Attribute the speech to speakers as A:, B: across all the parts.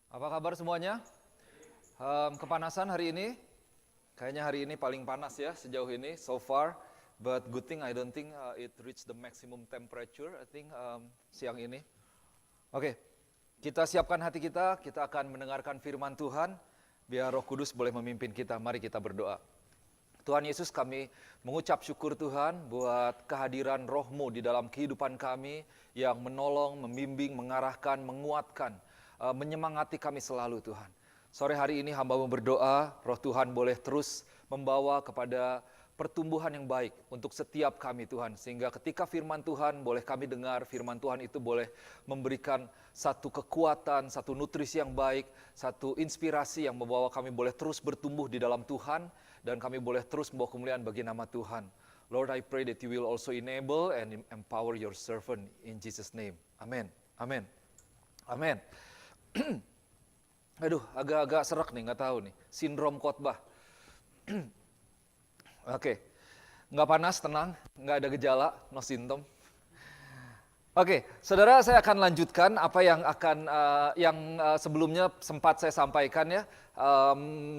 A: Apa kabar semuanya? Kepanasan hari ini? Kayaknya hari ini paling panas ya sejauh ini so far. But good thing I don't think it reached the maximum temperature. I think siang ini. Oke, kita siapkan hati kita akan mendengarkan firman Tuhan. Biar Roh Kudus boleh memimpin kita. Mari kita berdoa. Tuhan Yesus, kami mengucap syukur Tuhan buat kehadiran Roh-Mu di dalam kehidupan kami yang menolong, membimbing, mengarahkan, menguatkan, menyemangati kami selalu Tuhan. Sore hari ini hamba-Mu berdoa, Roh Tuhan boleh terus membawa kepada pertumbuhan yang baik untuk setiap kami Tuhan. Sehingga ketika firman Tuhan boleh kami dengar, firman Tuhan itu boleh memberikan satu kekuatan, satu nutrisi yang baik, satu inspirasi yang membawa kami boleh terus bertumbuh di dalam Tuhan. Dan kami boleh terus membawa kemuliaan bagi nama Tuhan. Lord, I pray that you will also enable and empower your servant in Jesus' name. Amin. Amin. Amin. Aduh, agak-agak serak nih, nggak tahu nih. Sindrom khotbah. Oke, nggak panas, tenang, nggak ada gejala, no symptom. Oke, saudara, saya akan lanjutkan apa yang sebelumnya sempat saya sampaikan ya,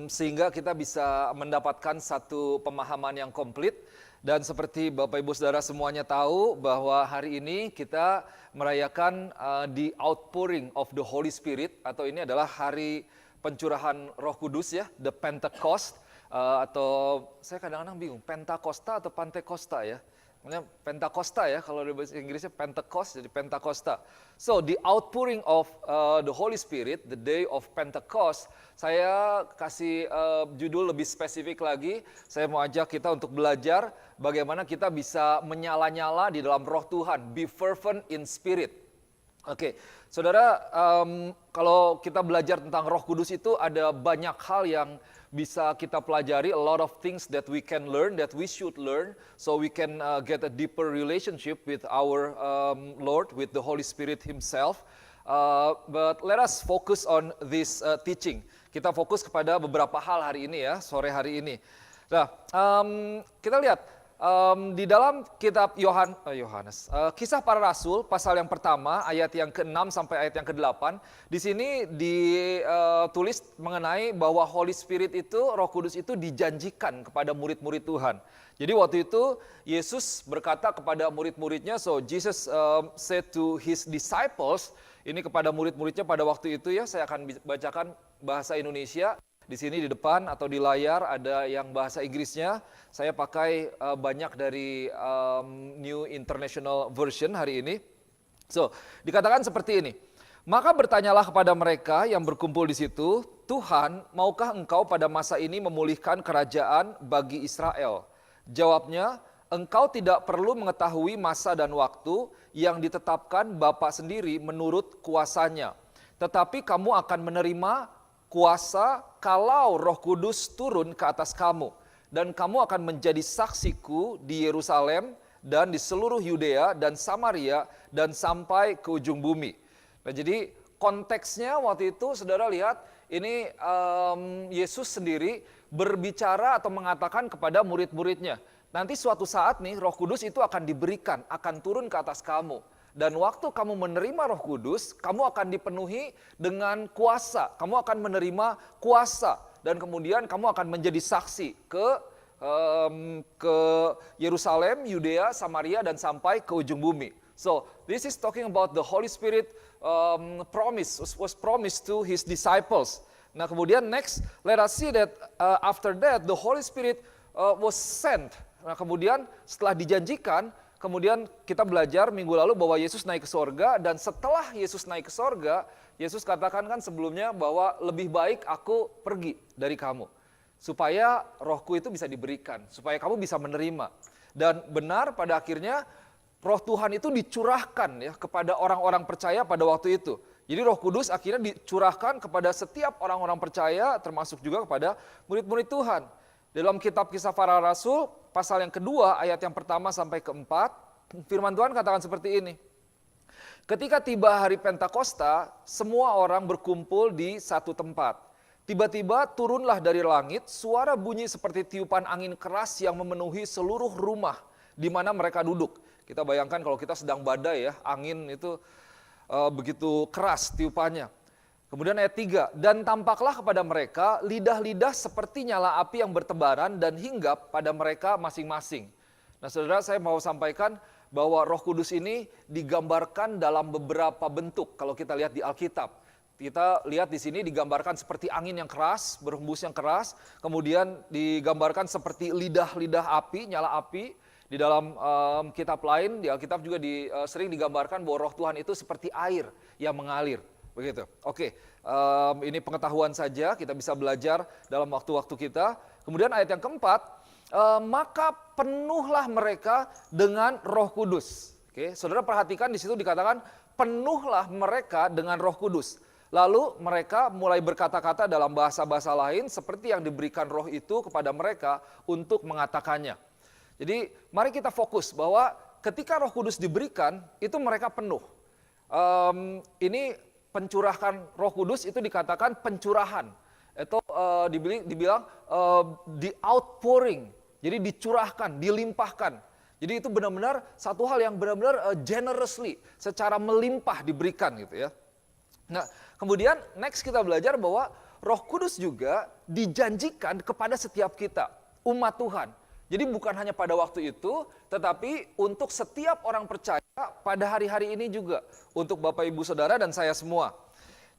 A: sehingga kita bisa mendapatkan satu pemahaman yang komplit. Dan seperti Bapak Ibu Saudara semuanya tahu bahwa hari ini kita merayakan the outpouring of the Holy Spirit, atau ini adalah hari pencurahan Roh Kudus ya, the Pentecost, atau saya kadang-kadang bingung, Pentakosta atau Pantekosta ya. Pentakosta ya, kalau di bahasa Inggrisnya Pentecost, jadi Pentakosta. So, the outpouring of the Holy Spirit, the day of Pentecost, saya kasih judul lebih spesifik lagi. Saya mau ajak kita untuk belajar bagaimana kita bisa menyala-nyala di dalam roh Tuhan, be fervent in spirit. Oke, saudara, kalau kita belajar tentang Roh Kudus itu ada banyak hal yang bisa kita pelajari, a lot of things that we can learn, that we should learn, so we can get a deeper relationship with our Lord, with the Holy Spirit Himself. But let us focus on this teaching. Kita fokus kepada beberapa hal hari ini ya, sore hari ini. Nah, kita lihat. Di dalam kitab Yohanes, Kisah Para Rasul, pasal yang pertama, ayat yang ke-6 sampai ayat yang ke-8, di sini ditulis mengenai bahwa Holy Spirit itu, Roh Kudus itu dijanjikan kepada murid-murid Tuhan. Jadi waktu itu Yesus berkata kepada murid-muridnya, so Jesus said to his disciples, ini kepada murid-muridnya pada waktu itu ya, saya akan bacakan bahasa Indonesia. Di sini di depan atau di layar ada yang bahasa Inggrisnya. Saya pakai banyak dari New International Version hari ini. So, dikatakan seperti ini. Maka bertanyalah kepada mereka yang berkumpul di situ, Tuhan, maukah engkau pada masa ini memulihkan kerajaan bagi Israel? Jawabnya, engkau tidak perlu mengetahui masa dan waktu yang ditetapkan Bapa sendiri menurut kuasanya. Tetapi kamu akan menerima kuasa kalau Roh Kudus turun ke atas kamu, dan kamu akan menjadi saksiku di Yerusalem dan di seluruh Yudea dan Samaria dan sampai ke ujung bumi. Nah, jadi konteksnya waktu itu saudara lihat ini Yesus sendiri berbicara atau mengatakan kepada murid-muridnya, nanti suatu saat nih Roh Kudus itu akan diberikan, akan turun ke atas kamu. Dan waktu kamu menerima Roh Kudus, kamu akan dipenuhi dengan kuasa. Kamu akan menerima kuasa. Dan kemudian kamu akan menjadi saksi ke Yerusalem, Yudea, Samaria, dan sampai ke ujung bumi. So, this is talking about the Holy Spirit was promised to His disciples. Nah, kemudian next, let us see that after that, the Holy Spirit was sent. Nah, kemudian setelah dijanjikan, kemudian kita belajar minggu lalu bahwa Yesus naik ke sorga, dan setelah Yesus naik ke sorga, Yesus katakan kan sebelumnya bahwa lebih baik aku pergi dari kamu. Supaya rohku itu bisa diberikan, supaya kamu bisa menerima. Dan benar pada akhirnya roh Tuhan itu dicurahkan ya kepada orang-orang percaya pada waktu itu. Jadi Roh Kudus akhirnya dicurahkan kepada setiap orang-orang percaya, termasuk juga kepada murid-murid Tuhan. Dalam kitab Kisah Para Rasul, pasal yang kedua, ayat yang pertama sampai keempat, firman Tuhan katakan seperti ini. Ketika tiba hari Pentakosta, semua orang berkumpul di satu tempat. Tiba-tiba turunlah dari langit suara bunyi seperti tiupan angin keras yang memenuhi seluruh rumah di mana mereka duduk. Kita bayangkan kalau kita sedang badai ya, angin itu begitu keras tiupannya. Kemudian ayat 3, dan tampaklah kepada mereka lidah-lidah seperti nyala api yang bertebaran dan hinggap pada mereka masing-masing. Nah saudara, saya mau sampaikan bahwa Roh Kudus ini digambarkan dalam beberapa bentuk kalau kita lihat di Alkitab. Kita lihat di sini digambarkan seperti angin yang keras, berhembus yang keras, kemudian digambarkan seperti lidah-lidah api, nyala api. Di dalam kitab lain, di Alkitab juga sering digambarkan bahwa Roh Tuhan itu seperti air yang mengalir. Begitu. Oke, ini pengetahuan saja, kita bisa belajar dalam waktu-waktu kita. Kemudian ayat yang keempat, maka penuhlah mereka dengan Roh Kudus. Oke, saudara perhatikan di situ dikatakan penuhlah mereka dengan Roh Kudus. Lalu mereka mulai berkata-kata dalam bahasa-bahasa lain seperti yang diberikan Roh itu kepada mereka untuk mengatakannya. Jadi mari kita fokus bahwa ketika Roh Kudus diberikan itu mereka penuh. Ini pencurahkan Roh Kudus itu dikatakan pencurahan atau dibilang di outpouring, jadi dicurahkan, dilimpahkan. Jadi itu benar-benar satu hal yang benar-benar generously, secara melimpah diberikan gitu ya. Nah kemudian next kita belajar bahwa Roh Kudus juga dijanjikan kepada setiap kita, umat Tuhan. Jadi bukan hanya pada waktu itu, tetapi untuk setiap orang percaya pada hari-hari ini juga. Untuk Bapak Ibu Saudara dan saya semua.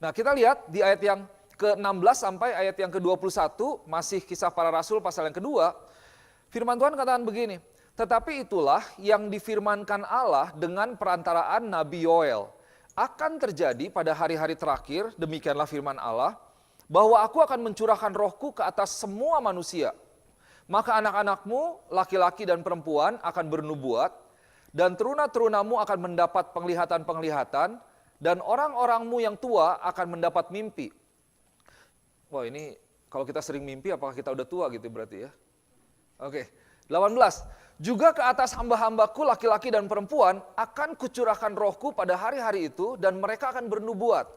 A: Nah kita lihat di ayat yang ke-16 sampai ayat yang ke-21, masih Kisah Para Rasul pasal yang kedua. Firman Tuhan katakan begini, tetapi itulah yang difirmankan Allah dengan perantaraan Nabi Yoel. Akan terjadi pada hari-hari terakhir, demikianlah firman Allah, bahwa aku akan mencurahkan rohku ke atas semua manusia. Maka anak-anakmu, laki-laki dan perempuan akan bernubuat, dan teruna-terunamu akan mendapat penglihatan-penglihatan, dan orang-orangmu yang tua akan mendapat mimpi. Wah ini kalau kita sering mimpi apakah kita udah tua gitu berarti ya. Oke, 18. Juga ke atas hamba-hambaku laki-laki dan perempuan akan kucurahkan rohku pada hari-hari itu, dan mereka akan bernubuat.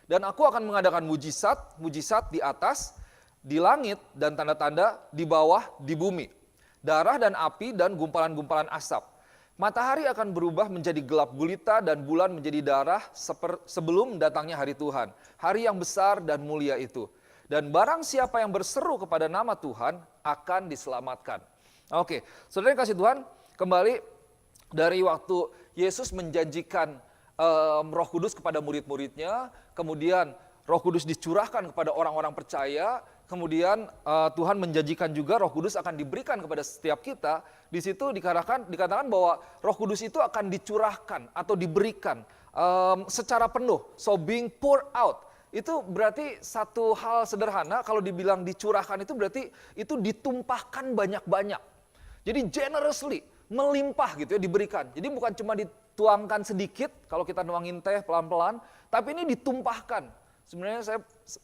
A: Dan aku akan mengadakan mujizat di atas, di langit dan tanda-tanda di bawah di bumi, darah dan api dan gumpalan-gumpalan asap. Matahari akan berubah menjadi gelap gulita dan bulan menjadi darah sebelum datangnya hari Tuhan, hari yang besar dan mulia itu. Dan barang siapa yang berseru kepada nama Tuhan akan diselamatkan. Oke, saudara yang kasih Tuhan, kembali dari waktu Yesus menjanjikan Roh Kudus kepada murid-muridnya, kemudian Roh Kudus dicurahkan kepada orang-orang percaya, kemudian Tuhan menjanjikan juga Roh Kudus akan diberikan kepada setiap kita. Di situ dikatakan bahwa Roh Kudus itu akan dicurahkan atau diberikan secara penuh. So being poured out. Itu berarti satu hal sederhana, kalau dibilang dicurahkan itu berarti itu ditumpahkan banyak-banyak. Jadi generously, melimpah gitu ya diberikan. Jadi bukan cuma dituangkan sedikit, kalau kita nuangin teh pelan-pelan, tapi ini ditumpahkan. Sebenarnya saya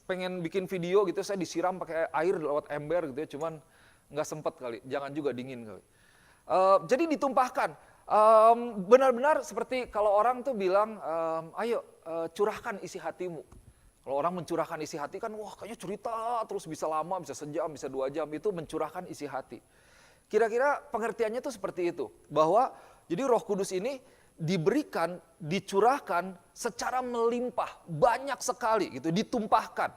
A: pengen bikin video gitu, saya disiram pakai air lewat ember gitu ya, cuman nggak sempet kali, jangan juga dingin kali. Jadi ditumpahkan, benar-benar seperti kalau orang tuh bilang, ayo curahkan isi hatimu. Kalau orang mencurahkan isi hati kan, wah kayaknya cerita terus bisa lama, bisa sejam, bisa 2 jam, itu mencurahkan isi hati. Kira-kira pengertiannya tuh seperti itu, bahwa jadi Roh Kudus ini diberikan, dicurahkan secara melimpah, banyak sekali gitu, ditumpahkan.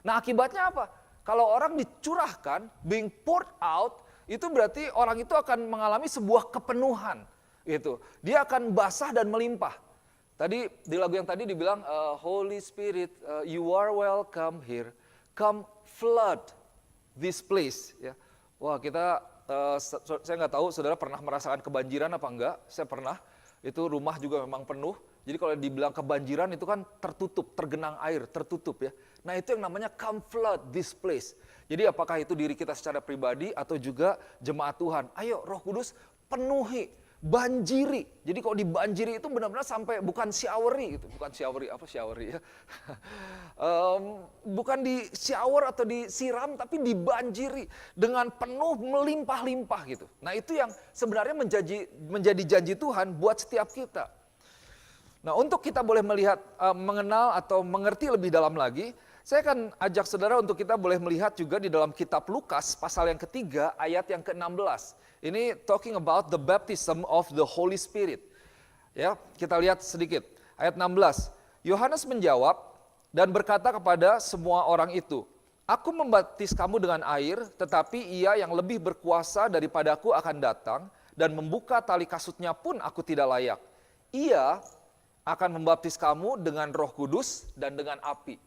A: Nah akibatnya apa? Kalau orang dicurahkan, being poured out, itu berarti orang itu akan mengalami sebuah kepenuhan. Gitu. Dia akan basah dan melimpah. Tadi di lagu yang tadi dibilang, Holy Spirit, you are welcome here, come flood this place. Ya. Wah kita, saya nggak tahu saudara pernah merasakan kebanjiran apa enggak, saya pernah. Itu rumah juga memang penuh. Jadi kalau dibilang kebanjiran itu kan tertutup, tergenang air, tertutup ya. Nah itu yang namanya come flood this place. Jadi apakah itu diri kita secara pribadi atau juga jemaat Tuhan. Ayo Roh Kudus penuhi, banjiri. Jadi kalau dibanjiri itu benar-benar sampai bukan showery gitu. Bukan showery, apa showery ya. Bukan di shower atau disiram tapi dibanjiri dengan penuh melimpah-limpah gitu. Nah itu yang sebenarnya menjadi janji Tuhan buat setiap kita. Nah untuk kita boleh melihat, mengenal atau mengerti lebih dalam lagi, saya akan ajak saudara untuk kita boleh melihat juga di dalam kitab Lukas pasal yang ketiga ayat yang ke-16. Ini talking about the baptism of the Holy Spirit. Ya, kita lihat sedikit. Ayat 16. Yohanes menjawab, dan berkata kepada semua orang itu, "Aku membaptis kamu dengan air, tetapi Ia yang lebih berkuasa daripadaku akan datang, dan membuka tali kasutnya pun aku tidak layak. Ia akan membaptis kamu dengan Roh Kudus dan dengan api."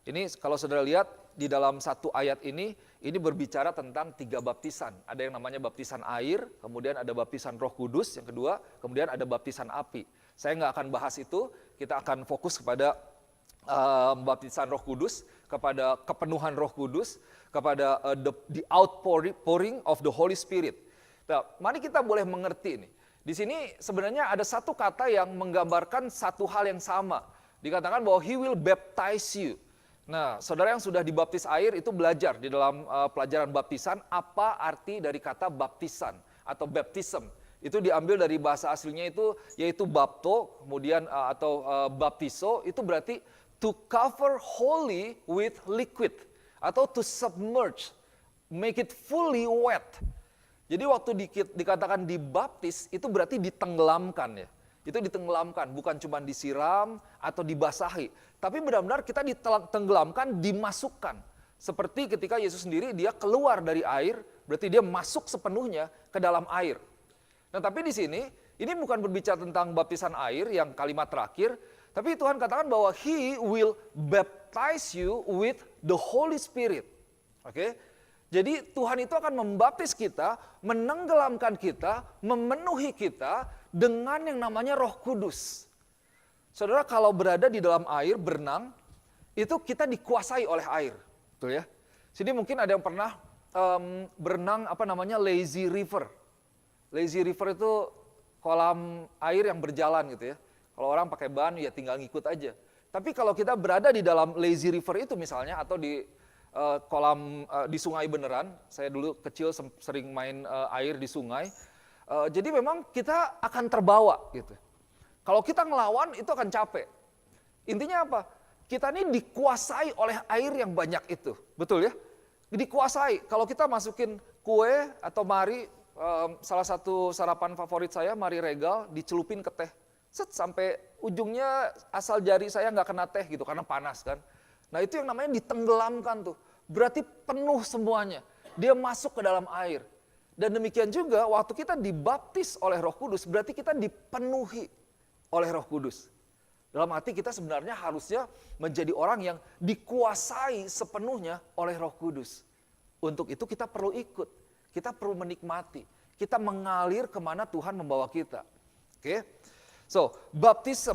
A: Ini kalau saudara lihat di dalam satu ayat ini berbicara tentang 3 baptisan. Ada yang namanya baptisan air, kemudian ada baptisan Roh Kudus, yang kedua, kemudian ada baptisan api. Saya nggak akan bahas itu, kita akan fokus kepada baptisan Roh Kudus, kepada kepenuhan Roh Kudus, kepada the outpouring of the Holy Spirit. Nah, mari kita boleh mengerti ini. Di sini sebenarnya ada satu kata yang menggambarkan satu hal yang sama. Dikatakan bahwa He will baptize you. Nah, saudara yang sudah dibaptis air itu belajar di dalam pelajaran baptisan apa arti dari kata baptisan atau baptism. Itu diambil dari bahasa aslinya itu yaitu bapto, kemudian atau baptiso, itu berarti to cover wholly with liquid atau to submerge, make it fully wet. Jadi waktu dikatakan dibaptis itu berarti ditenggelamkan ya. Itu ditenggelamkan, bukan cuma disiram atau dibasahi, tapi benar-benar kita ditenggelamkan, dimasukkan. Seperti ketika Yesus sendiri dia keluar dari air, berarti dia masuk sepenuhnya ke dalam air. Nah, tapi di sini ini bukan berbicara tentang baptisan air yang kalimat terakhir, tapi Tuhan katakan bahwa He will baptize you with the Holy Spirit. Oke? Jadi Tuhan itu akan membaptis kita, menenggelamkan kita, memenuhi kita dengan yang namanya Roh Kudus. Saudara, kalau berada di dalam air, berenang, itu kita dikuasai oleh air. Betul ya? Sini mungkin ada yang pernah berenang lazy river. Lazy river itu kolam air yang berjalan gitu ya. Kalau orang pakai ban ya tinggal ngikut aja. Tapi kalau kita berada di dalam lazy river itu misalnya atau di kolam di sungai beneran, saya dulu kecil sering main air di sungai. Jadi memang kita akan terbawa gitu. Kalau kita ngelawan itu akan capek. Intinya apa? Kita ini dikuasai oleh air yang banyak itu. Betul ya? Dikuasai. Kalau kita masukin kue atau mari, salah satu sarapan favorit saya, mari regal, dicelupin ke teh. Set, sampai ujungnya asal jari saya nggak kena teh gitu, karena panas kan. Nah itu yang namanya ditenggelamkan tuh. Berarti penuh semuanya. Dia masuk ke dalam air. Dan demikian juga waktu kita dibaptis oleh Roh Kudus, berarti kita dipenuhi oleh Roh Kudus. Dalam arti kita sebenarnya harusnya menjadi orang yang dikuasai sepenuhnya oleh Roh Kudus. Untuk itu kita perlu ikut. Kita perlu menikmati, kita mengalir kemana Tuhan membawa kita. Oke, so baptiso,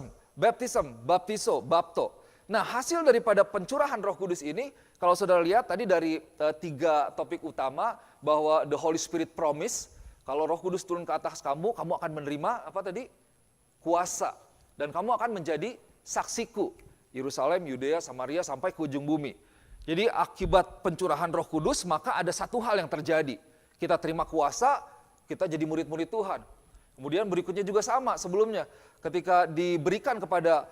A: bapto. Nah, hasil daripada pencurahan Roh Kudus ini, kalau saudara lihat tadi dari 3 topik utama, bahwa the Holy Spirit promise, kalau Roh Kudus turun ke atas kamu, kamu akan menerima apa tadi? Kuasa, dan kamu akan menjadi saksiku, Yerusalem, Yudea, Samaria sampai ke ujung bumi. Jadi akibat pencurahan Roh Kudus, maka ada satu hal yang terjadi. Kita terima kuasa, kita jadi murid-murid Tuhan. Kemudian berikutnya juga sama sebelumnya. Ketika diberikan kepada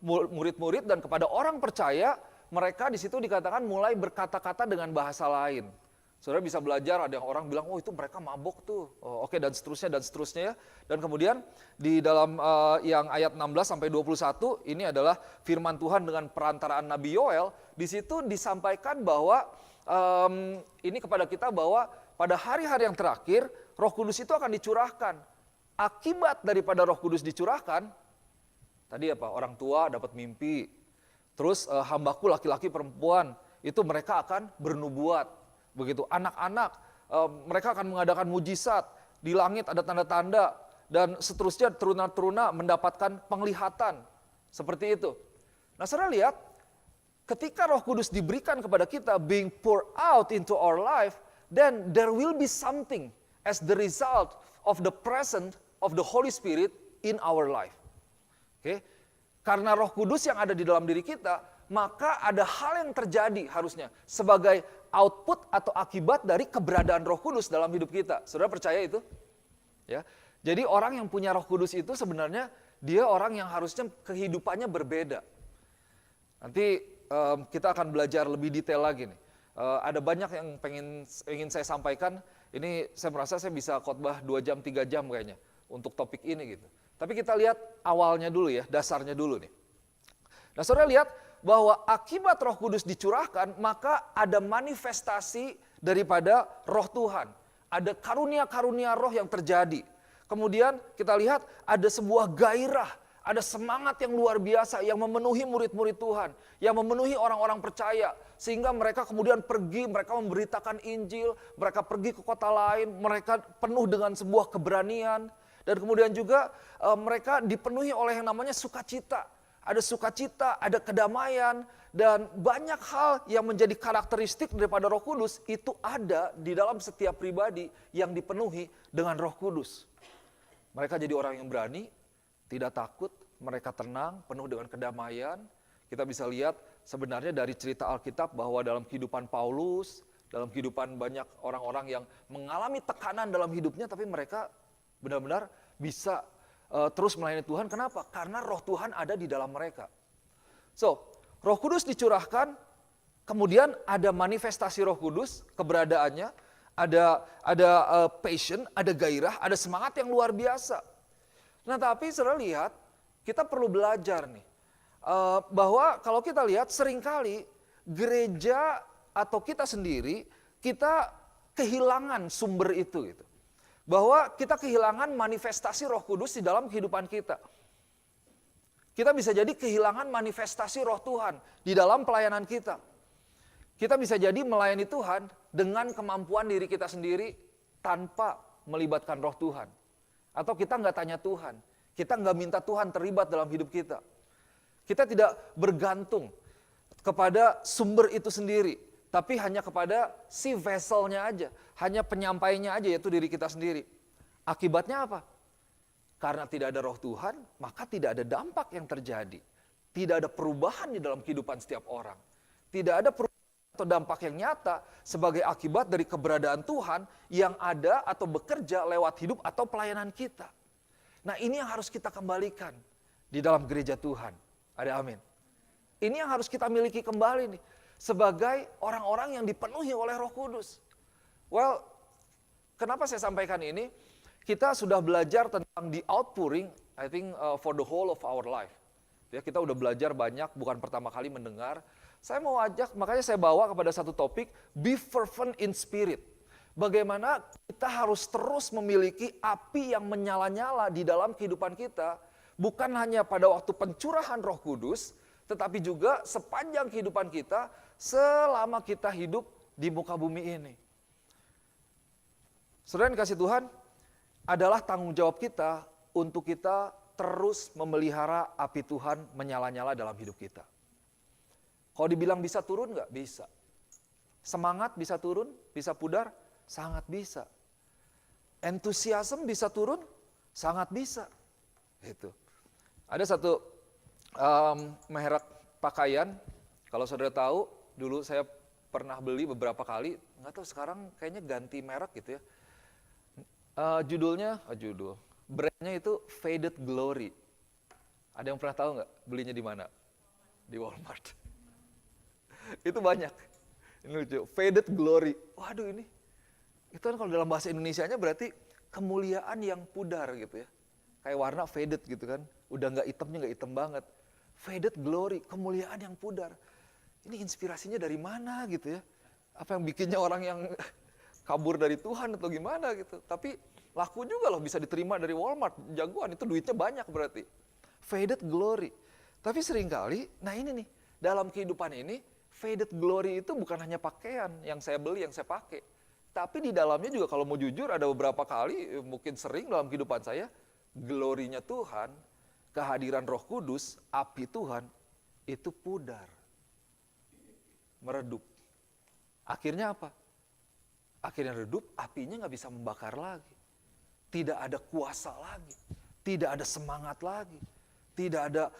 A: murid-murid dan kepada orang percaya, mereka di situ dikatakan mulai berkata-kata dengan bahasa lain. Saudara bisa belajar, ada yang orang bilang, oh itu mereka mabok tuh. Oh, oke, dan seterusnya ya. Dan kemudian di dalam yang ayat 16 sampai 21, ini adalah firman Tuhan dengan perantaraan Nabi Yoel. Di situ disampaikan bahwa ini kepada kita bahwa pada hari-hari yang terakhir, Roh Kudus itu akan dicurahkan. Akibat daripada Roh Kudus dicurahkan, tadi apa? Orang tua dapat mimpi. Terus hambaku laki-laki perempuan, itu mereka akan bernubuat. Begitu anak-anak, mereka akan mengadakan mujizat. Di langit ada tanda-tanda. Dan seterusnya teruna-teruna mendapatkan penglihatan. Seperti itu. Nah, saudara lihat, ketika Roh Kudus diberikan kepada kita, being poured out into our life, then there will be something as the result of the presence of the Holy Spirit in our life. Oke? Karena Roh Kudus yang ada di dalam diri kita, maka ada hal yang terjadi harusnya sebagai output atau akibat dari keberadaan Roh Kudus dalam hidup kita. Saudara percaya itu? Ya. Jadi orang yang punya Roh Kudus itu sebenarnya dia orang yang harusnya kehidupannya berbeda. Nanti kita akan belajar lebih detail lagi nih. Ada banyak yang ingin saya sampaikan. Ini saya merasa saya bisa khotbah 2 jam, 3 jam kayaknya untuk topik ini gitu. Tapi kita lihat awalnya dulu ya, dasarnya dulu nih. Nah, saudara lihat bahwa akibat Roh Kudus dicurahkan, maka ada manifestasi daripada Roh Tuhan. Ada karunia-karunia roh yang terjadi. Kemudian kita lihat ada sebuah gairah, ada semangat yang luar biasa yang memenuhi murid-murid Tuhan, yang memenuhi orang-orang percaya. Sehingga mereka kemudian pergi, mereka memberitakan Injil, mereka pergi ke kota lain, mereka penuh dengan sebuah keberanian. Dan kemudian juga mereka dipenuhi oleh yang namanya sukacita. Ada sukacita, ada kedamaian, dan banyak hal yang menjadi karakteristik daripada Roh Kudus itu ada di dalam setiap pribadi yang dipenuhi dengan Roh Kudus. Mereka jadi orang yang berani, tidak takut, mereka tenang, penuh dengan kedamaian. Kita bisa lihat sebenarnya dari cerita Alkitab bahwa dalam kehidupan Paulus, dalam kehidupan banyak orang-orang yang mengalami tekanan dalam hidupnya, tapi mereka benar-benar bisa terus melayani Tuhan. Kenapa? Karena Roh Tuhan ada di dalam mereka. So, Roh Kudus dicurahkan, kemudian ada manifestasi Roh Kudus, keberadaannya, ada passion, ada gairah, ada semangat yang luar biasa. Nah, tapi saudara lihat, kita perlu belajar nih, bahwa kalau kita lihat seringkali gereja atau kita sendiri, kita kehilangan sumber itu gitu. Bahwa kita kehilangan manifestasi Roh Kudus di dalam kehidupan kita. Kita bisa jadi kehilangan manifestasi Roh Tuhan di dalam pelayanan kita. Kita bisa jadi melayani Tuhan dengan kemampuan diri kita sendiri tanpa melibatkan Roh Tuhan. Atau kita nggak tanya Tuhan, kita nggak minta Tuhan terlibat dalam hidup kita. Kita tidak bergantung kepada sumber itu sendiri, tapi hanya kepada si vesselnya aja, hanya penyampainya aja, yaitu diri kita sendiri. Akibatnya apa? Karena tidak ada Roh Tuhan, maka tidak ada dampak yang terjadi. Tidak ada perubahan di dalam kehidupan setiap orang. Tidak ada perubahan atau dampak yang nyata sebagai akibat dari keberadaan Tuhan yang ada atau bekerja lewat hidup atau pelayanan kita. Nah, ini yang harus kita kembalikan di dalam gereja Tuhan. Ada amin. Ini yang harus kita miliki kembali nih, sebagai orang-orang yang dipenuhi oleh Roh Kudus. Well, kenapa saya sampaikan ini? Kita sudah belajar tentang the outpouring, I think for the whole of our life. Ya, kita udah belajar banyak, bukan pertama kali mendengar. Saya mau ajak, makanya saya bawa kepada satu topik, be fervent in spirit. Bagaimana kita harus terus memiliki api yang menyala-nyala di dalam kehidupan kita, bukan hanya pada waktu pencurahan Roh Kudus, tetapi juga sepanjang kehidupan kita, selama kita hidup di muka bumi ini. Saudara yang kasih Tuhan, adalah tanggung jawab kita untuk kita terus memelihara api Tuhan menyala-nyala dalam hidup kita. Kalau dibilang bisa turun nggak? Bisa. Semangat bisa turun, bisa pudar? Sangat bisa. Entusiasme bisa turun? Sangat bisa. Itu. Ada satu merek pakaian, kalau saudara tahu, dulu saya pernah beli beberapa kali, nggak tahu sekarang kayaknya ganti merek gitu ya. Brandnya itu Faded Glory. Ada yang pernah tahu nggak belinya di mana? Di Walmart. Itu banyak. Ini lucu, Faded Glory. Waduh ini, itu kan kalau dalam bahasa Indonesianya berarti kemuliaan yang pudar gitu ya. Kayak warna faded gitu kan, udah nggak hitamnya nggak hitam banget. Faded Glory, kemuliaan yang pudar. Ini inspirasinya dari mana gitu ya? Apa yang bikinnya orang yang kabur dari Tuhan atau gimana gitu. Tapi laku juga loh, bisa diterima dari Walmart. Jagoan, itu duitnya banyak berarti. Faded Glory. Tapi seringkali, nah ini nih, dalam kehidupan ini, Faded Glory itu bukan hanya pakaian yang saya beli, yang saya pakai. Tapi di dalamnya juga kalau mau jujur, ada beberapa kali, mungkin sering dalam kehidupan saya, glorinya Tuhan, kehadiran Roh Kudus, api Tuhan, itu pudar. Meredup. Akhirnya apa? Akhirnya redup, apinya nggak bisa membakar lagi. Tidak ada kuasa lagi. Tidak ada semangat lagi. Tidak ada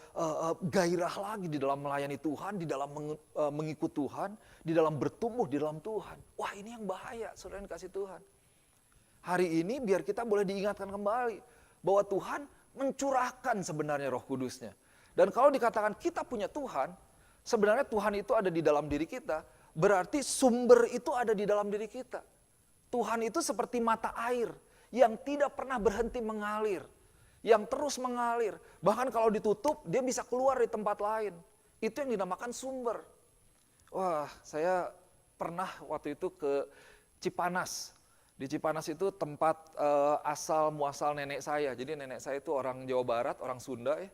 A: gairah lagi di dalam melayani Tuhan, di dalam mengikut Tuhan, di dalam bertumbuh di dalam Tuhan. Wah, ini yang bahaya, saudara yang kasih Tuhan. Hari ini biar kita boleh diingatkan kembali bahwa Tuhan mencurahkan sebenarnya Roh Kudusnya. Dan kalau dikatakan kita punya Tuhan, sebenarnya Tuhan itu ada di dalam diri kita, berarti sumber itu ada di dalam diri kita. Tuhan itu seperti mata air yang tidak pernah berhenti mengalir, yang terus mengalir. Bahkan kalau ditutup, dia bisa keluar di tempat lain. Itu yang dinamakan sumber. Wah, saya pernah waktu itu ke Cipanas. Di Cipanas itu tempat asal muasal nenek saya. Jadi nenek saya itu orang Jawa Barat, orang Sunda ya.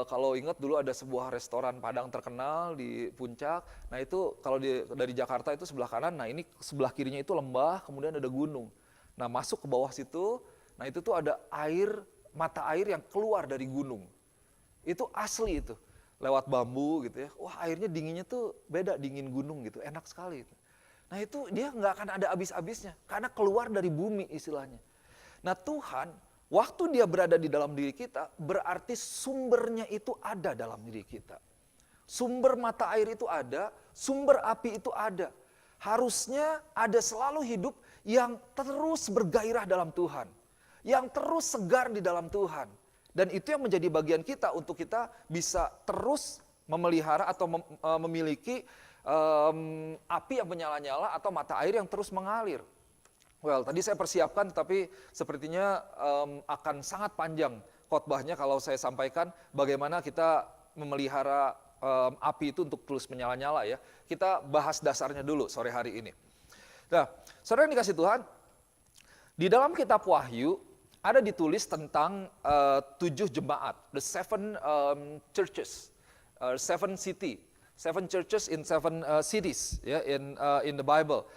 A: Kalau ingat dulu ada sebuah restoran Padang terkenal di Puncak. Nah itu kalau dari Jakarta itu sebelah kanan, nah ini sebelah kirinya itu lembah, kemudian ada gunung. Nah masuk ke bawah situ, nah itu tuh ada air, mata air yang keluar dari gunung. Itu asli itu, lewat bambu gitu ya. Wah airnya dinginnya tuh beda, dingin gunung gitu, enak sekali itu. Nah itu dia nggak akan ada habis-habisnya, karena keluar dari bumi istilahnya. Nah Tuhan, waktu dia berada di dalam diri kita, berarti sumbernya itu ada dalam diri kita. Sumber mata air itu ada, sumber api itu ada. Harusnya ada selalu hidup yang terus bergairah dalam Tuhan. Yang terus segar di dalam Tuhan. Dan itu yang menjadi bagian kita untuk kita bisa terus memelihara atau memiliki api yang menyala-nyala atau mata air yang terus mengalir. Well, tadi saya persiapkan, tetapi sepertinya akan sangat panjang khotbahnya kalau saya sampaikan bagaimana kita memelihara api itu untuk terus menyala-nyala ya. Kita bahas dasarnya dulu sore hari ini. Nah, saudara yang dikasih Tuhan, di dalam kitab Wahyu ada ditulis tentang 7 jemaat, the 7 churches, 7 churches in 7 cities ya, in the Bible.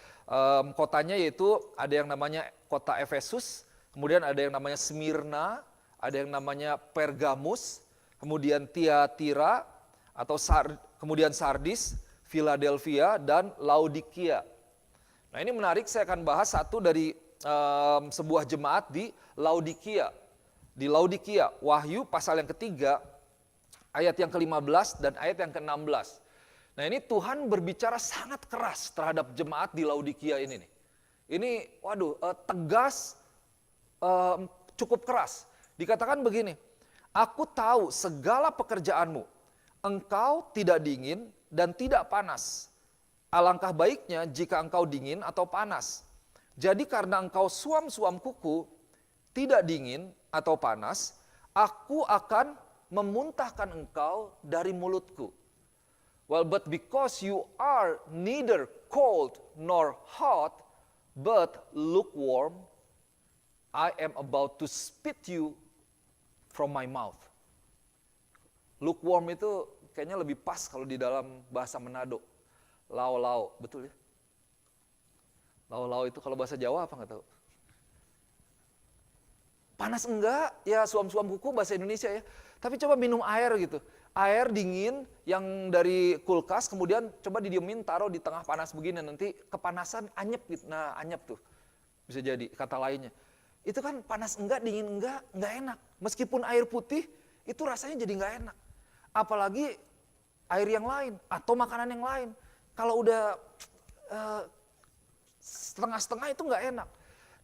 A: Kotanya yaitu ada yang namanya kota Efesus, kemudian ada yang namanya Smyrna, ada yang namanya Pergamus, kemudian Tiatira atau kemudian Sardis, Philadelphia dan Laodikia. Nah ini menarik, saya akan bahas satu dari sebuah jemaat di Laodikia. Di Laodikia, Wahyu pasal yang ketiga, ayat yang ke-15 dan ayat yang ke-16. Nah ini Tuhan berbicara sangat keras terhadap jemaat di Laodikia ini nih. Ini waduh tegas, cukup keras. Dikatakan begini, aku tahu segala pekerjaanmu, engkau tidak dingin dan tidak panas. Alangkah baiknya jika engkau dingin atau panas. Jadi karena engkau suam-suam kuku, tidak dingin atau panas, aku akan memuntahkan engkau dari mulutku. Well, but because you are neither cold nor hot, but lukewarm, I am about to spit you from my mouth. Lukewarm itu kayaknya lebih pas kalau di dalam bahasa Manado. Lau-lau, betul ya? Lau-lau itu kalau bahasa Jawa apa nggak tahu? Panas enggak? Ya suam-suam kuku bahasa Indonesia ya. Tapi coba minum air gitu. Air dingin yang dari kulkas, kemudian coba didiemin, taruh di tengah panas begini, nanti kepanasan anyep gitu. Nah anyep tuh, bisa jadi kata lainnya. Itu kan panas enggak, dingin enggak enak. Meskipun air putih, itu rasanya jadi enggak enak. Apalagi air yang lain, atau makanan yang lain. Kalau udah setengah-setengah itu enggak enak.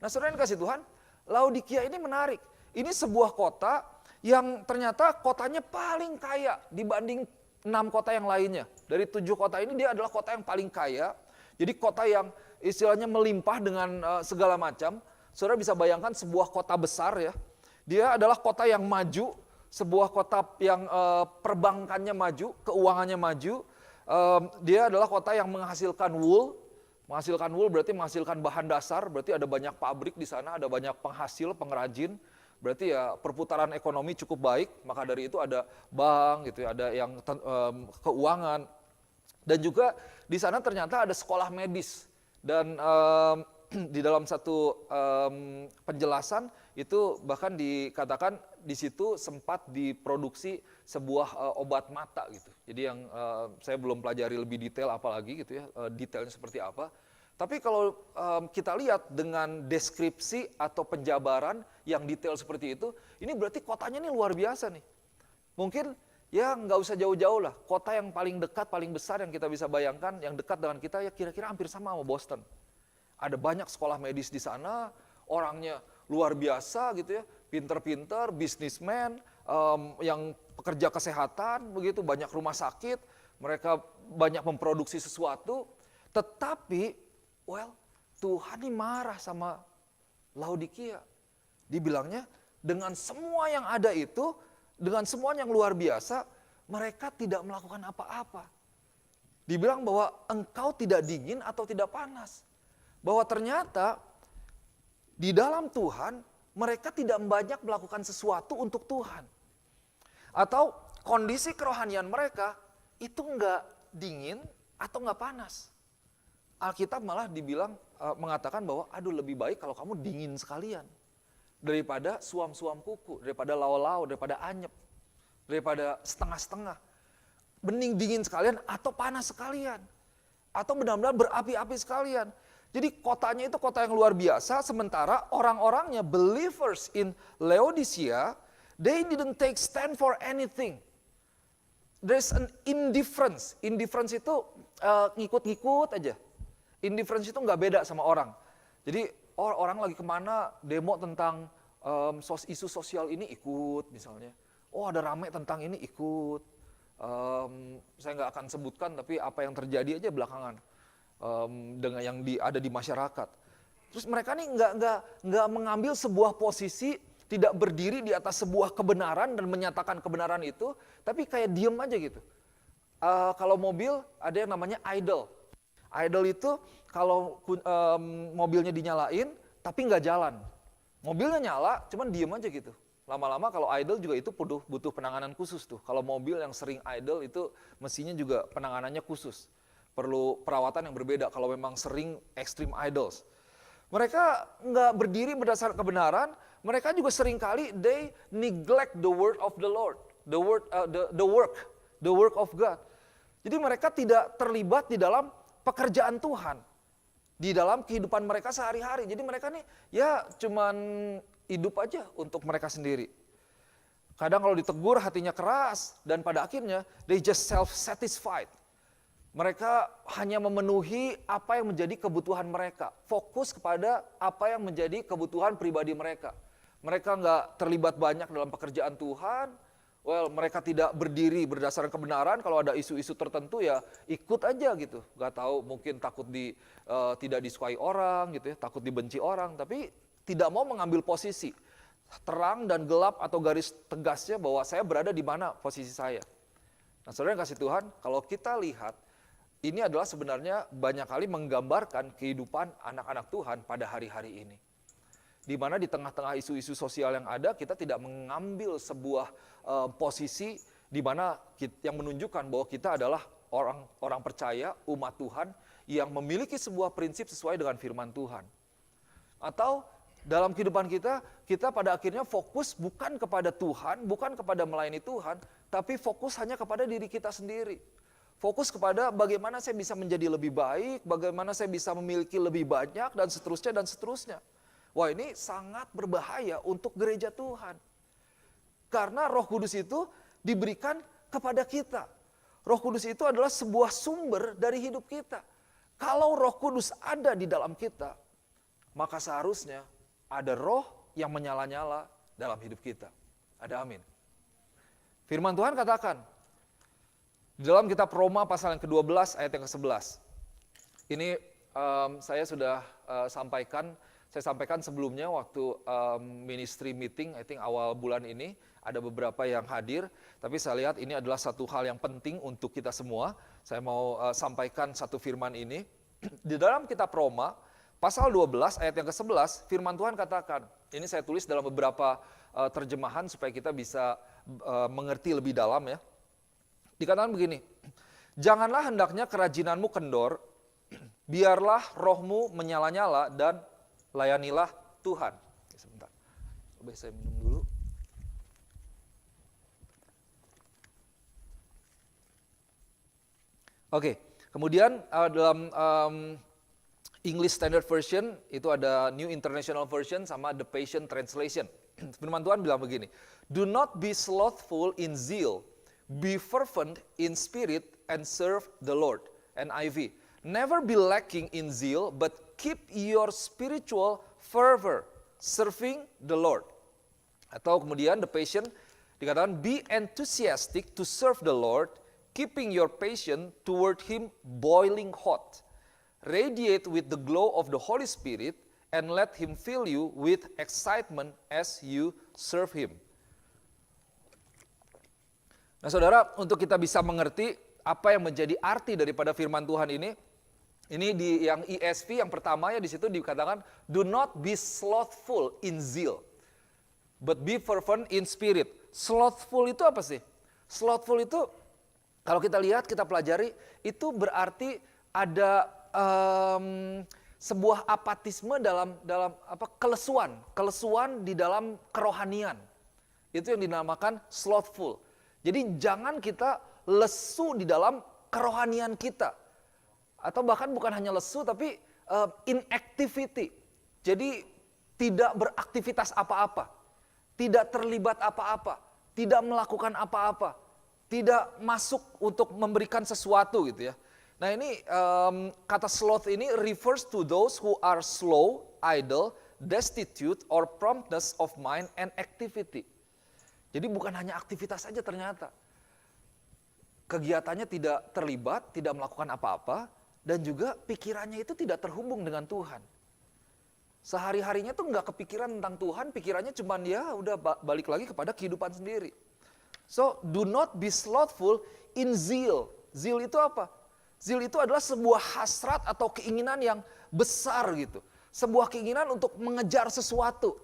A: Nah saudara yang kasih Tuhan, Laodikia ini menarik. Ini sebuah kota yang ternyata kotanya paling kaya dibanding 6 kota yang lainnya. Dari 7 kota ini dia adalah kota yang paling kaya. Jadi kota yang istilahnya melimpah dengan segala macam. Saudara bisa bayangkan sebuah kota besar ya. Dia adalah kota yang maju, sebuah kota yang perbankannya maju, keuangannya maju. Dia adalah kota yang menghasilkan wool. Menghasilkan wool berarti menghasilkan bahan dasar, berarti ada banyak pabrik di sana, ada banyak penghasil, pengrajin. Berarti ya perputaran ekonomi cukup baik, maka dari itu ada bank gitu ya, ada yang keuangan. Dan juga di sana ternyata ada sekolah medis. Dan di dalam satu penjelasan itu bahkan dikatakan di situ sempat diproduksi sebuah obat mata gitu. Jadi yang saya belum pelajari lebih detail apalagi gitu ya, detailnya seperti apa. Tapi kalau kita lihat dengan deskripsi atau penjabaran yang detail seperti itu, ini berarti kotanya ini luar biasa nih. Mungkin ya nggak usah jauh-jauh lah, kota yang paling dekat, paling besar yang kita bisa bayangkan, yang dekat dengan kita ya kira-kira hampir sama Boston. Ada banyak sekolah medis di sana, orangnya luar biasa gitu ya, pinter-pinter, bisnismen, yang pekerja kesehatan, begitu banyak rumah sakit, mereka banyak memproduksi sesuatu, tetapi well, Tuhan ini marah sama Laodikia. Dibilangnya dengan semua yang ada itu, dengan semua yang luar biasa, mereka tidak melakukan apa-apa. Dibilang bahwa engkau tidak dingin atau tidak panas. Bahwa ternyata di dalam Tuhan mereka tidak banyak melakukan sesuatu untuk Tuhan. Atau kondisi kerohanian mereka itu enggak dingin atau enggak panas. Alkitab malah mengatakan bahwa aduh lebih baik kalau kamu dingin sekalian. Daripada suam-suam kuku, daripada lau-lau, daripada anyep, daripada setengah-setengah. Mending dingin sekalian atau panas sekalian. Atau benar-benar berapi-api sekalian. Jadi kotanya itu kota yang luar biasa, sementara orang-orangnya, believers in Laodicea, they didn't take stand for anything. There's an indifference. Indifference itu ngikut-ngikut aja. Indifference itu nggak beda sama orang. Jadi orang lagi kemana demo tentang isu sosial ini ikut misalnya. Oh ada rame tentang ini ikut. Saya nggak akan sebutkan tapi apa yang terjadi aja belakangan dengan yang ada di masyarakat. Terus mereka nih nggak mengambil sebuah posisi, tidak berdiri di atas sebuah kebenaran dan menyatakan kebenaran itu, tapi kayak diem aja gitu. Kalau mobil ada yang namanya idle. Idle itu kalau mobilnya dinyalain tapi nggak jalan. Mobilnya nyala, cuman diem aja gitu. Lama-lama kalau idle juga itu butuh penanganan khusus tuh. Kalau mobil yang sering idle itu mestinya juga penanganannya khusus. Perlu perawatan yang berbeda kalau memang sering extreme idles. Mereka nggak berdiri berdasarkan kebenaran, mereka juga seringkali they neglect the word of the Lord, the work of God. Jadi mereka tidak terlibat di dalam pekerjaan Tuhan, di dalam kehidupan mereka sehari-hari. Jadi mereka nih ya cuman hidup aja untuk mereka sendiri. Kadang kalau ditegur hatinya keras dan pada akhirnya they just self-satisfied. Mereka hanya memenuhi apa yang menjadi kebutuhan mereka. Fokus kepada apa yang menjadi kebutuhan pribadi mereka. Mereka nggak terlibat banyak dalam pekerjaan Tuhan. Mereka tidak berdiri berdasarkan kebenaran. Kalau ada isu-isu tertentu ya ikut aja gitu. Nggak tahu mungkin takut tidak disukai orang gitu ya, takut dibenci orang. Tapi tidak mau mengambil posisi terang dan gelap atau garis tegasnya bahwa saya berada di mana posisi saya. Nah saudara yang kasih Tuhan, kalau kita lihat ini adalah sebenarnya banyak kali menggambarkan kehidupan anak-anak Tuhan pada hari-hari ini. Di mana di tengah-tengah isu-isu sosial yang ada, kita tidak mengambil sebuah posisi di mana yang menunjukkan bahwa kita adalah orang percaya, umat Tuhan, yang memiliki sebuah prinsip sesuai dengan firman Tuhan. Atau dalam kehidupan kita pada akhirnya fokus bukan kepada Tuhan, bukan kepada melayani Tuhan, tapi fokus hanya kepada diri kita sendiri. Fokus kepada bagaimana saya bisa menjadi lebih baik, bagaimana saya bisa memiliki lebih banyak, dan seterusnya, dan seterusnya. Wah ini sangat berbahaya untuk gereja Tuhan. Karena Roh Kudus itu diberikan kepada kita. Roh Kudus itu adalah sebuah sumber dari hidup kita. Kalau Roh Kudus ada di dalam kita, maka seharusnya ada roh yang menyala-nyala dalam hidup kita. Ada amin. Firman Tuhan katakan, di dalam kitab Roma pasal yang ke-12 ayat yang ke-11. Ini saya sudah sampaikan sebelumnya waktu ministry meeting, I think awal bulan ini, ada beberapa yang hadir, tapi saya lihat ini adalah satu hal yang penting untuk kita semua. Saya mau sampaikan satu firman ini. Di dalam kitab Roma, pasal 12 ayat yang ke-11, firman Tuhan katakan, ini saya tulis dalam beberapa terjemahan supaya kita bisa mengerti lebih dalam ya. Dikatakan begini, janganlah hendaknya kerajinanmu kendor, biarlah rohmu menyala-nyala dan layanilah Tuhan. Sebentar, coba saya minum dulu. Oke, kemudian dalam English Standard Version itu ada New International Version sama The Passion Translation. Firman Tuhan bilang begini, do not be slothful in zeal, be fervent in spirit and serve the Lord. NIV. Never be lacking in zeal, but keep your spiritual fervor serving the Lord. Atau kemudian the Passion dikatakan be enthusiastic to serve the Lord, keeping your passion toward Him boiling hot. Radiate with the glow of the Holy Spirit and let Him fill you with excitement as you serve Him. Nah saudara, untuk kita bisa mengerti apa yang menjadi arti daripada firman Tuhan ini di yang ESV yang pertama ya di situ dikatakan, do not be slothful in zeal, but be fervent in spirit. Slothful itu apa sih? Slothful itu kalau kita lihat, kita pelajari, itu berarti ada sebuah apatisme dalam kelesuan di dalam kerohanian. Itu yang dinamakan slothful. Jadi jangan kita lesu di dalam kerohanian kita. Atau bahkan bukan hanya lesu tapi inactivity. Jadi tidak beraktivitas apa-apa. Tidak terlibat apa-apa. Tidak melakukan apa-apa. Tidak masuk untuk memberikan sesuatu gitu ya. Nah ini kata sloth ini refers to those who are slow, idle, destitute, or promptness of mind and activity. Jadi bukan hanya aktivitas saja ternyata. Kegiatannya tidak terlibat, tidak melakukan apa-apa, dan juga pikirannya itu tidak terhubung dengan Tuhan. Sehari-harinya tuh nggak kepikiran tentang Tuhan, pikirannya cuman ya udah balik lagi kepada kehidupan sendiri. So, do not be slothful in zeal. Zeal itu apa? Zeal itu adalah sebuah hasrat atau keinginan yang besar gitu. Sebuah keinginan untuk mengejar sesuatu.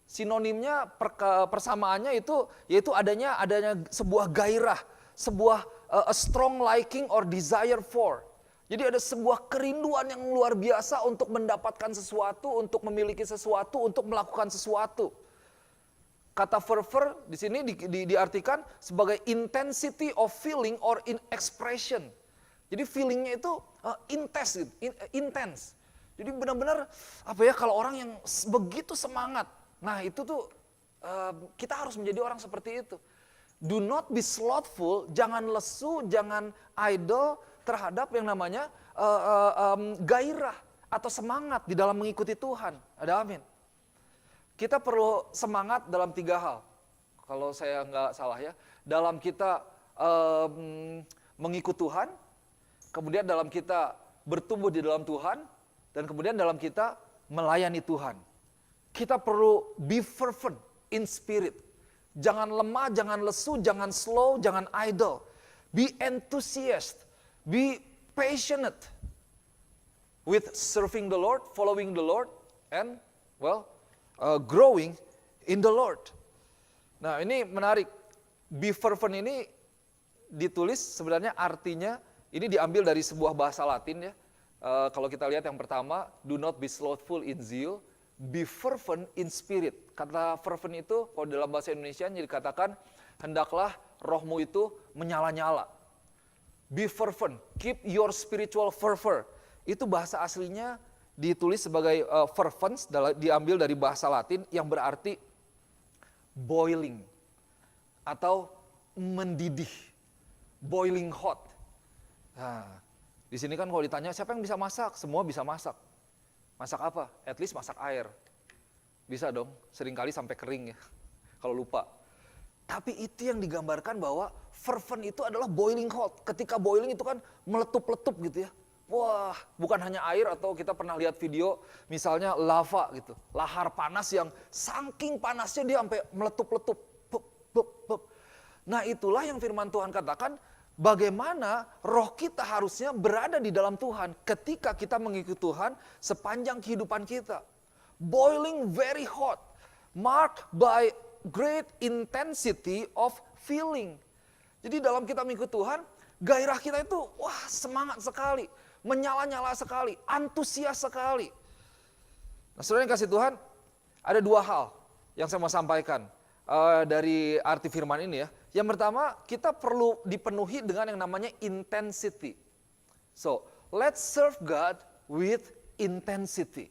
A: Sinonimnya, persamaannya itu yaitu adanya sebuah gairah, sebuah a strong liking or desire for. Jadi ada sebuah kerinduan yang luar biasa untuk mendapatkan sesuatu, untuk memiliki sesuatu, untuk melakukan sesuatu. Kata fervor di sini diartikan sebagai intensity of feeling or in expression. Jadi feelingnya itu intense. Jadi benar-benar kalau orang yang begitu semangat. Nah itu tuh kita harus menjadi orang seperti itu. Do not be slothful, jangan lesu, jangan idle terhadap yang namanya gairah atau semangat di dalam mengikuti Tuhan. Ada amin. Kita perlu semangat dalam 3 hal. Kalau saya nggak salah ya. Dalam kita mengikut Tuhan, kemudian dalam kita bertumbuh di dalam Tuhan, dan kemudian dalam kita melayani Tuhan. Kita perlu be fervent in spirit. Jangan lemah, jangan lesu, jangan slow, jangan idle. Be enthusiast, be passionate with serving the Lord, following the Lord, and growing in the Lord. Nah ini menarik. Be fervent ini ditulis sebenarnya artinya, ini diambil dari sebuah bahasa Latin ya. Kalau kita lihat yang pertama, do not be slothful in zeal, be fervent in spirit. Kata fervent itu kalau dalam bahasa Indonesia dikatakan hendaklah rohmu itu menyala-nyala. Be fervent, keep your spiritual fervor. Itu bahasa aslinya ditulis sebagai fervens, diambil dari bahasa Latin yang berarti boiling atau mendidih, boiling hot. Nah, di sini kan kalau ditanya siapa yang bisa masak, semua bisa masak. Masak apa? At least masak air. Bisa dong, seringkali sampai kering ya, kalau lupa. Tapi itu yang digambarkan bahwa fervent itu adalah boiling hot. Ketika boiling itu kan meletup-letup gitu ya. Wah, bukan hanya air atau kita pernah lihat video misalnya lava gitu. Lahar panas yang saking panasnya dia sampai meletup-letup. Nah itulah yang firman Tuhan katakan, bagaimana roh kita harusnya berada di dalam Tuhan ketika kita mengikuti Tuhan sepanjang kehidupan kita. Boiling very hot, marked by great intensity of feeling. Jadi dalam kita mengikuti Tuhan, gairah kita itu semangat sekali, menyala-nyala sekali, antusias sekali. Nah saudara yang kasih Tuhan, ada 2 hal yang saya mau sampaikan dari arti firman ini ya. Yang pertama, kita perlu dipenuhi dengan yang namanya intensity. So, let's serve God with intensity.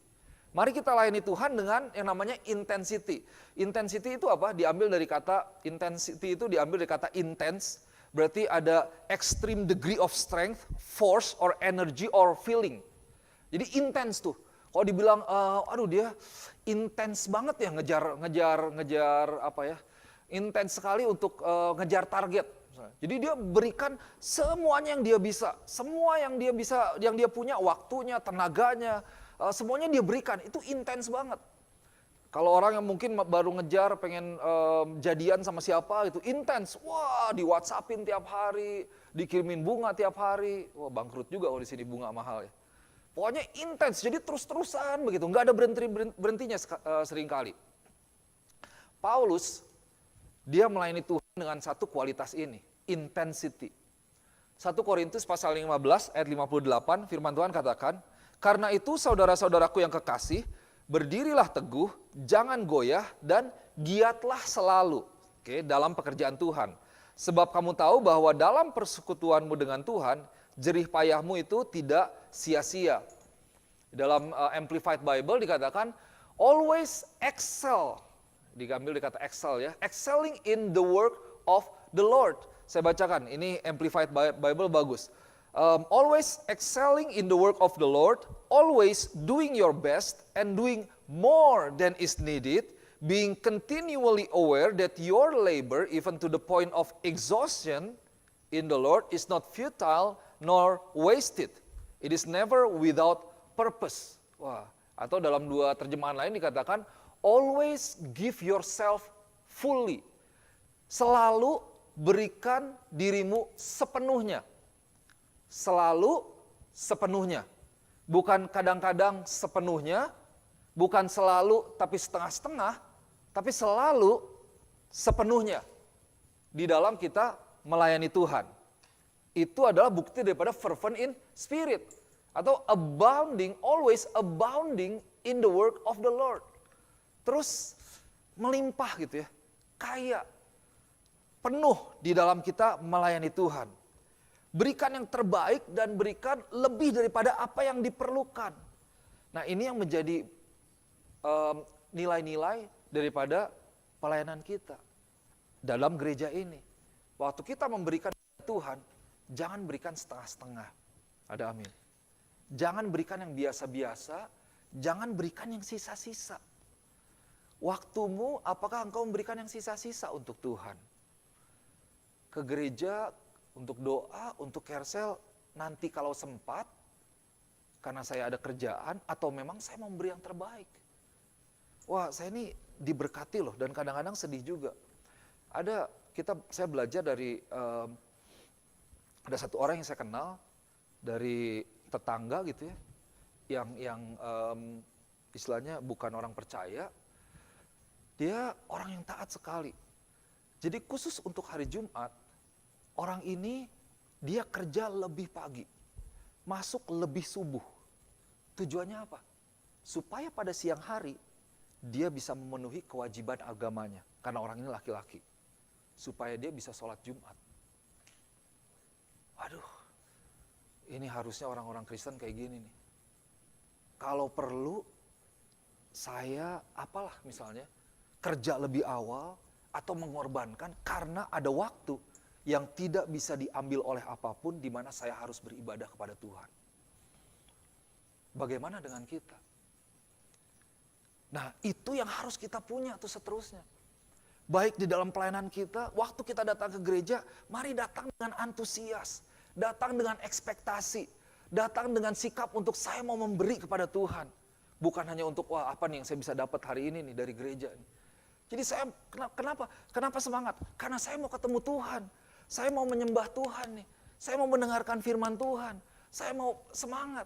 A: Mari kita layani Tuhan dengan yang namanya intensity. Intensity itu apa? Diambil dari kata intensity itu diambil dari kata intense. Berarti ada extreme degree of strength, force, or energy, or feeling. Jadi intense tuh. Kalau dibilang, dia intens banget ya ngejar apa ya? Intens sekali untuk ngejar target. Jadi dia berikan semuanya yang dia bisa, semua yang dia bisa, yang dia punya, waktunya, tenaganya, semuanya dia berikan. Itu intens banget. Kalau orang yang mungkin baru ngejar, pengen jadian sama siapa itu intens, wah di WhatsAppin tiap hari, dikirimin bunga tiap hari, wah bangkrut juga kalau di sini bunga mahal ya. Pokoknya intens, jadi terus-terusan begitu, nggak ada berhentinya seringkali. Paulus, dia melayani Tuhan dengan satu kualitas ini, intensity. 1 Korintus pasal 15 ayat 58, firman Tuhan katakan, karena itu saudara-saudaraku yang kekasih, berdirilah teguh, jangan goyah, dan giatlah selalu dalam pekerjaan Tuhan. Sebab kamu tahu bahwa dalam persekutuanmu dengan Tuhan, jerih payahmu itu tidak sia-sia. Dalam Amplified Bible dikatakan, always excel. Diambil dikata excel ya, excelling in the work of the Lord. Saya bacakan, ini Amplified Bible bagus. Always excelling in the work of the Lord, always doing your best and doing more than is needed, being continually aware that your labor, even to the point of exhaustion in the Lord, is not futile nor wasted. It is never without purpose. Wah, atau dalam dua terjemahan lain dikatakan, always give yourself fully. Selalu berikan dirimu sepenuhnya. Selalu sepenuhnya. Bukan kadang-kadang sepenuhnya, bukan selalu tapi setengah-setengah, tapi selalu sepenuhnya di dalam kita melayani Tuhan. Itu adalah bukti daripada fervent in spirit. Atau abounding, always abounding in the work of the Lord. Terus melimpah gitu ya, kaya, penuh di dalam kita melayani Tuhan. Berikan yang terbaik dan berikan lebih daripada apa yang diperlukan. Nah ini yang menjadi nilai-nilai daripada pelayanan kita dalam gereja ini. Waktu kita memberikan Tuhan, jangan berikan setengah-setengah. Ada amin. Jangan berikan yang biasa-biasa, jangan berikan yang sisa-sisa. Waktumu, apakah engkau memberikan yang sisa-sisa untuk Tuhan? Ke gereja, untuk doa, untuk carousel, nanti kalau sempat, karena saya ada kerjaan, atau memang saya mau memberi yang terbaik. Wah, saya ini diberkati loh, dan kadang-kadang sedih juga. Saya belajar dari, ada satu orang yang saya kenal, dari tetangga gitu ya, yang istilahnya bukan orang percaya, dia orang yang taat sekali. Jadi khusus untuk hari Jumat, orang ini dia kerja lebih pagi, masuk lebih subuh. Tujuannya apa? Supaya pada siang hari dia bisa memenuhi kewajiban agamanya. Karena orang ini laki-laki. Supaya dia bisa sholat Jumat. Aduh, ini harusnya orang-orang Kristen kayak gini nih. Kalau perlu, saya apalah misalnya, kerja lebih awal atau mengorbankan karena ada waktu yang tidak bisa diambil oleh apapun di mana saya harus beribadah kepada Tuhan. Bagaimana dengan kita? Nah, itu yang harus kita punya tuh seterusnya. Baik di dalam pelayanan kita, waktu kita datang ke gereja, mari datang dengan antusias, datang dengan ekspektasi, datang dengan sikap untuk saya mau memberi kepada Tuhan. Bukan hanya untuk, wah apa nih yang saya bisa dapat hari ini nih dari gereja. Jadi saya, kenapa semangat? Karena saya mau ketemu Tuhan. Saya mau menyembah Tuhan nih. Saya mau mendengarkan firman Tuhan. Saya mau semangat.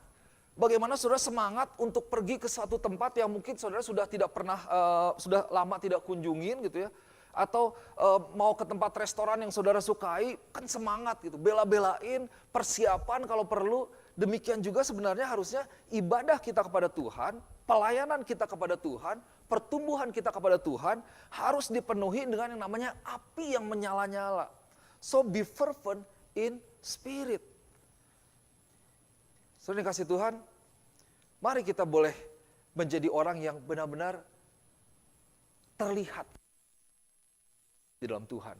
A: Bagaimana saudara semangat untuk pergi ke suatu tempat yang mungkin saudara sudah tidak pernah, sudah lama tidak kunjungin gitu ya. Atau mau ke tempat restoran yang saudara sukai, kan semangat gitu. Bela-belain, persiapan kalau perlu. Demikian juga sebenarnya harusnya ibadah kita kepada Tuhan, pelayanan kita kepada Tuhan, pertumbuhan kita kepada Tuhan harus dipenuhi dengan yang namanya api yang menyala-nyala. So be fervent in spirit. Saudara dikasih Tuhan, mari kita boleh menjadi orang yang benar-benar terlihat di dalam Tuhan.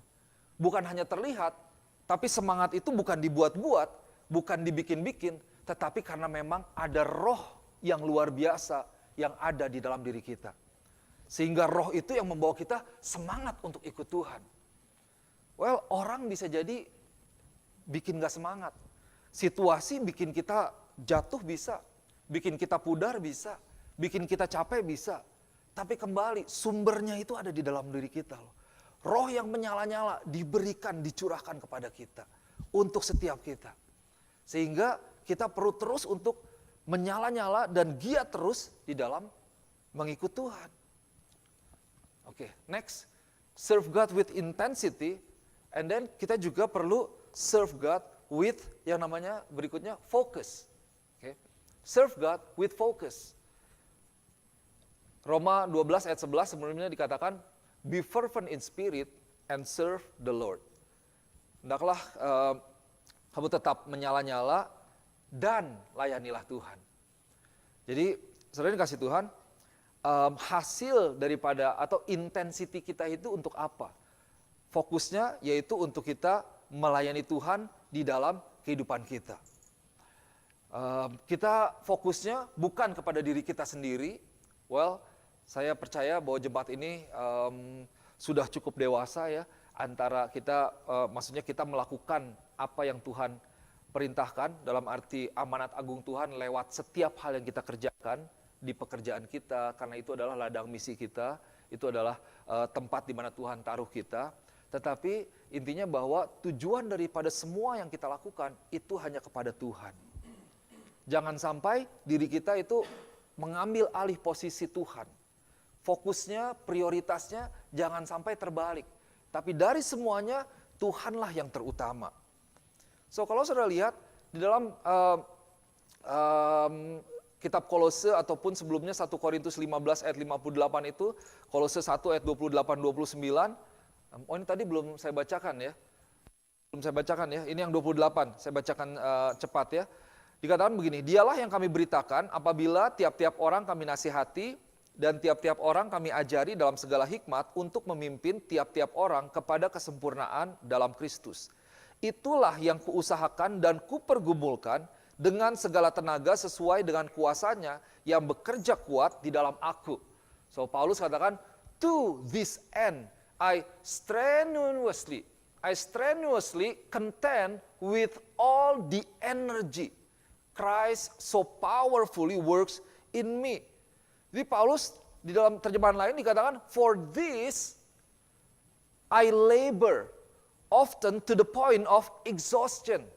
A: Bukan hanya terlihat, tapi semangat itu bukan dibuat-buat, bukan dibikin-bikin, tetapi karena memang ada roh yang luar biasa yang ada di dalam diri kita. Sehingga roh itu yang membawa kita semangat untuk ikut Tuhan. Well, orang bisa jadi bikin gak semangat. Situasi bikin kita jatuh bisa, bikin kita pudar bisa, bikin kita capek bisa. Tapi kembali, sumbernya itu ada di dalam diri kita loh. Roh yang menyala-nyala diberikan, dicurahkan kepada kita. Untuk setiap kita. Sehingga kita perlu terus untuk menyala-nyala dan giat terus di dalam mengikut Tuhan. Oke, next. Serve God with intensity. And then kita juga perlu serve God with yang namanya berikutnya focus. Oke. Serve God with focus. Roma 12 ayat 11 sebelumnya dikatakan, be fervent in spirit and serve the Lord. Hendaklah kamu tetap menyala-nyala dan layanilah Tuhan. Jadi, saudara dikasih Tuhan, hasil daripada atau intensity kita itu untuk apa? Fokusnya yaitu untuk kita melayani Tuhan di dalam kehidupan kita. Kita fokusnya bukan kepada diri kita sendiri. Well, saya percaya bahwa jemaat ini sudah cukup dewasa ya, antara kita, maksudnya kita melakukan apa yang Tuhan perintahkan, dalam arti amanat agung Tuhan lewat setiap hal yang kita kerjakan di pekerjaan kita, karena itu adalah ladang misi kita, itu adalah tempat di mana Tuhan taruh kita. Tetapi intinya bahwa tujuan daripada semua yang kita lakukan itu hanya kepada Tuhan. Jangan sampai diri kita itu mengambil alih posisi Tuhan. Fokusnya, prioritasnya jangan sampai terbalik. Tapi dari semuanya, Tuhanlah yang terutama. So kalau saudara lihat, di dalam kitab Kolose ataupun sebelumnya 1 Korintus 15 ayat 58 itu, Kolose 1 ayat 28-29, oh ini tadi belum saya bacakan ya. Belum saya bacakan ya, ini yang 28, saya bacakan cepat ya. Dikatakan begini, dialah yang kami beritakan apabila tiap-tiap orang kami nasihati, dan tiap-tiap orang kami ajari dalam segala hikmat untuk memimpin tiap-tiap orang kepada kesempurnaan dalam Kristus. Itulah yang kuusahakan dan kupergumulkan dengan segala tenaga sesuai dengan kuasanya yang bekerja kuat di dalam aku. So Paulus katakan, to this end I strenuously contend with all the energy Christ so powerfully works in me. Jadi Paulus di dalam terjemahan lain dikatakan, for this I labor often to the point of exhaustion.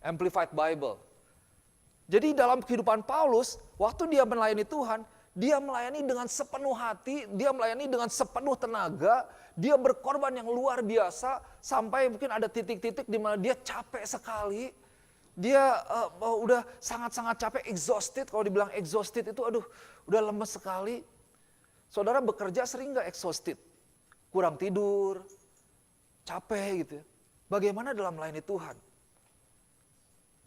A: Amplified Bible. Jadi dalam kehidupan Paulus, waktu dia melayani Tuhan, dia melayani dengan sepenuh hati, dia melayani dengan sepenuh tenaga, dia berkorban yang luar biasa, sampai mungkin ada titik-titik di mana dia capek sekali. Dia udah sangat-sangat capek, exhausted. Kalau dibilang exhausted itu udah lemes sekali. Saudara bekerja sering gak exhausted? Kurang tidur, capek gitu ya. Bagaimana dalam melayani Tuhan?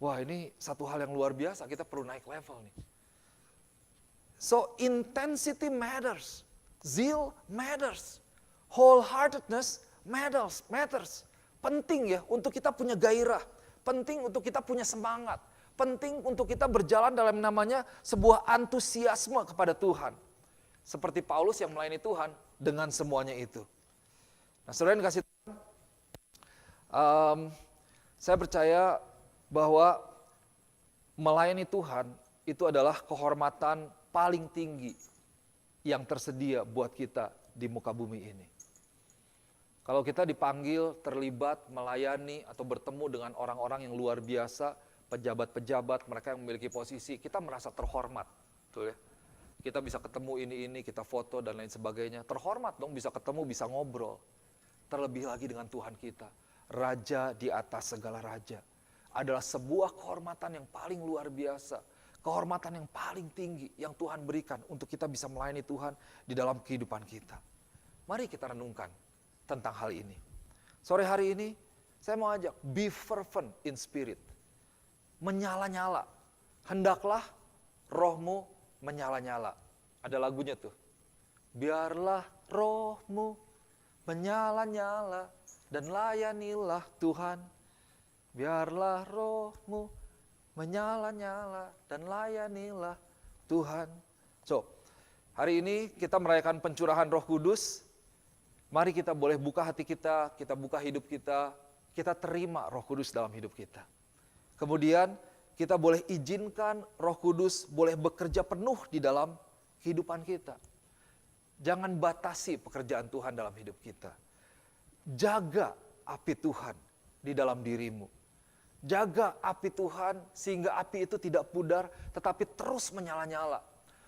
A: Wah ini satu hal yang luar biasa, kita perlu naik level nih. So intensity matters, zeal matters, wholeheartedness matters. Penting ya untuk kita punya gairah. Penting untuk kita punya semangat. Penting untuk kita berjalan dalam namanya sebuah antusiasme kepada Tuhan. Seperti Paulus yang melayani Tuhan dengan semuanya itu. Nah saudara yang dikasih Tuhan, saya percaya bahwa melayani Tuhan itu adalah kehormatan paling tinggi yang tersedia buat kita di muka bumi ini. Kalau kita dipanggil, terlibat, melayani, atau bertemu dengan orang-orang yang luar biasa, pejabat-pejabat, mereka yang memiliki posisi, kita merasa terhormat. Betul ya? Kita bisa ketemu ini, kita foto, dan lain sebagainya. Terhormat dong, bisa ketemu, bisa ngobrol. Terlebih lagi dengan Tuhan kita. Raja di atas segala raja. Adalah sebuah kehormatan yang paling luar biasa. Kehormatan yang paling tinggi yang Tuhan berikan untuk kita bisa melayani Tuhan di dalam kehidupan kita. Mari kita renungkan tentang hal ini. Sore hari ini saya mau ajak, be fervent in spirit. Menyala-nyala. Hendaklah rohmu menyala-nyala. Ada lagunya tuh. Biarlah rohmu menyala-nyala dan layanilah Tuhan. Biarlah rohmu menyala-nyala dan layanilah Tuhan. So, hari ini kita merayakan pencurahan Roh Kudus. Mari kita boleh buka hati kita buka hidup kita terima Roh Kudus dalam hidup kita. Kemudian kita boleh izinkan Roh Kudus boleh bekerja penuh di dalam kehidupan kita. Jangan batasi pekerjaan Tuhan dalam hidup kita. Jaga api Tuhan di dalam dirimu. Jaga api Tuhan sehingga api itu tidak pudar tetapi terus menyala-nyala.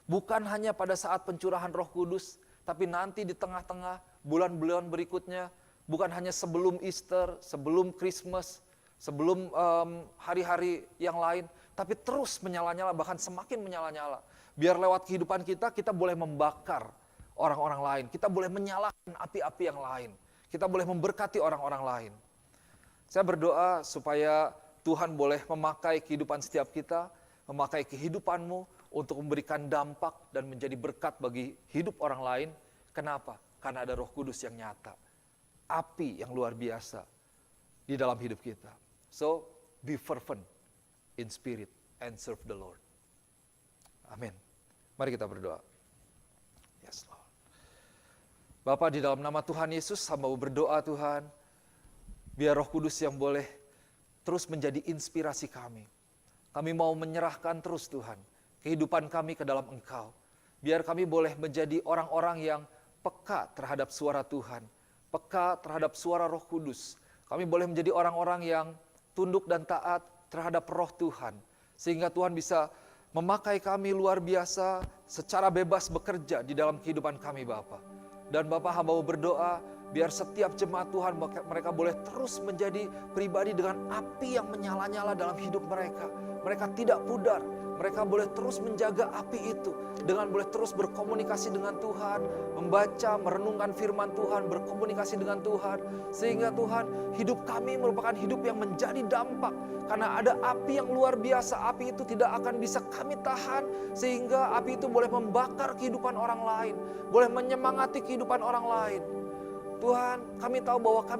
A: Bukan hanya pada saat pencurahan Roh Kudus, tapi nanti di tengah-tengah bulan-bulan berikutnya, bukan hanya sebelum Easter, sebelum Christmas, sebelum hari-hari yang lain, tapi terus menyala-nyala, bahkan semakin menyala-nyala. Biar lewat kehidupan kita, kita boleh membakar orang-orang lain. Kita boleh menyalakan api-api yang lain. Kita boleh memberkati orang-orang lain. Saya berdoa supaya Tuhan boleh memakai kehidupan setiap kita, memakai kehidupanmu untuk memberikan dampak dan menjadi berkat bagi hidup orang lain. Kenapa? Karena ada Roh Kudus yang nyata. Api yang luar biasa di dalam hidup kita. So, be fervent in spirit and serve the Lord. Amin. Mari kita berdoa. Yes, Lord. Bapa, di dalam nama Tuhan Yesus, hamba berdoa Tuhan, biar Roh Kudus yang boleh terus menjadi inspirasi kami. Kami mau menyerahkan terus Tuhan, kehidupan kami ke dalam Engkau. Biar kami boleh menjadi orang-orang yang peka terhadap suara Tuhan, peka terhadap suara Roh Kudus. Kami boleh menjadi orang-orang yang tunduk dan taat terhadap Roh Tuhan. Sehingga Tuhan bisa memakai kami luar biasa secara bebas bekerja di dalam kehidupan kami Bapa. Dan Bapa, hamba berdoa biar setiap jemaat Tuhan mereka boleh terus menjadi pribadi dengan api yang menyala-nyala dalam hidup mereka. Mereka tidak pudar. Mereka boleh terus menjaga api itu dengan boleh terus berkomunikasi dengan Tuhan, membaca, merenungkan firman Tuhan, berkomunikasi dengan Tuhan. Sehingga Tuhan, hidup kami merupakan hidup yang menjadi dampak. Karena ada api yang luar biasa, api itu tidak akan bisa kami tahan. Sehingga api itu boleh membakar kehidupan orang lain, boleh menyemangati kehidupan orang lain. Tuhan, kami tahu bahwa kami